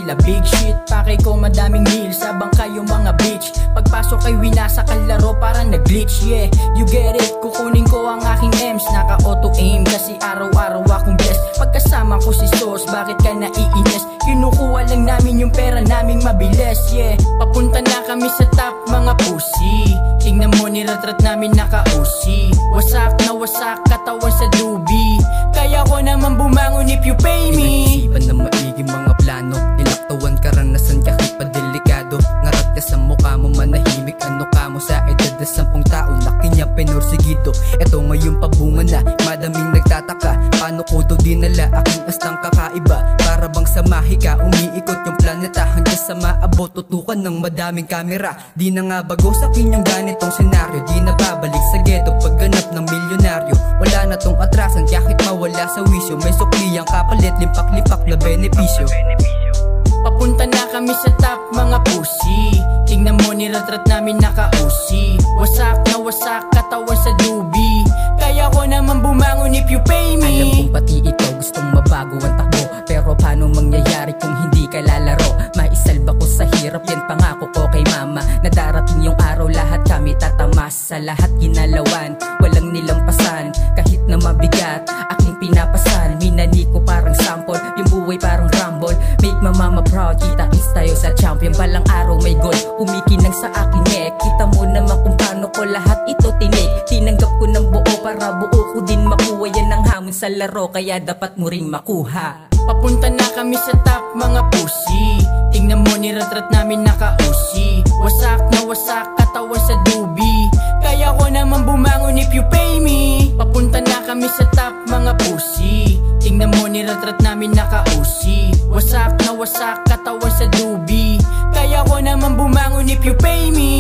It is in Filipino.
sila big shit. Pakay ko madaming meals habang kayo mga bitch. Pagpasok ay winasak ang laro parang nag-glitch. Yeah, you get it, kukunin ko ang aking M's. Naka-auto-aim kasi araw-araw akong blessed. Pagkasama ko si Sos, bakit ka naiinis? Kinukuha lang namin yung pera naming mabilis. Yeah, papunta na kami sa top mga pussy. Tingnan mo niratrat namin naka-usi. Wasak na wasak katawan sa dubi. Kaya ko naman bumangon if you pay me. Pinag-isipan na maigi mga plano. Nilaktawan karanasan kahit pa delikado. Ngarat ka sa mukha mo manahimik. Ano ka mo sa edad na 10 taon? Laki niya pinursigido. Eto ngayon pabunga na. Madaming nagtataka. Paano ko daw dinala aking astang kakaiba? Para bang sa mahika umiikot yung planeta hanggang sa maabot. Tutukan ng madaming kamera. Di na nga bago sa akin yung ganitong senaryo. Di na babalik sa ghetto pagganap ng milyonaryo. Wala na tong atrasan kahit mawala sa wisyo. May sukliyang kapalit, limpak-lipak na benepisyo. Papunta na kami sa top mga pussy. Tingnan mo niratrat namin naka-usi. Wasak na wasak katawan sa dubi. Kaya ko naman bumangon if you pay me. Alam kong pati ito gustong mabago ang takbo. Pero paano mangyayari kung hindi ka lalaro? Maisalba ko sa hirap, yan pangako ko kay mama. Na darating yung araw lahat kami tatamas. Sa lahat ginalawan, walang nilampasan. Kahit na mabigat, aking pinapasan. Minani ko parang sample, yung buhay parang rumble. Make my mama proud, kita is tayo sa champion. Balang araw may goal, umikinang sa akin neck. Kita mo naman kung paano ko lahat ito tinik. Tinanggap ko ng buo para buo ko din makuha. Yan ang hamon sa laro, kaya dapat mo ring makuha. Papunta na kami sa top mga pussy. Tingnan mo niratrat namin naka-usi. Wasak na wasak katawan sa dubi. Kaya ko naman bumangon if you pay me. Papunta na kami sa top mga pussy. Tingnan mo niratrat namin naka-usi. Wasak na wasak katawan sa dubi. Kaya ko naman bumangon if you pay me.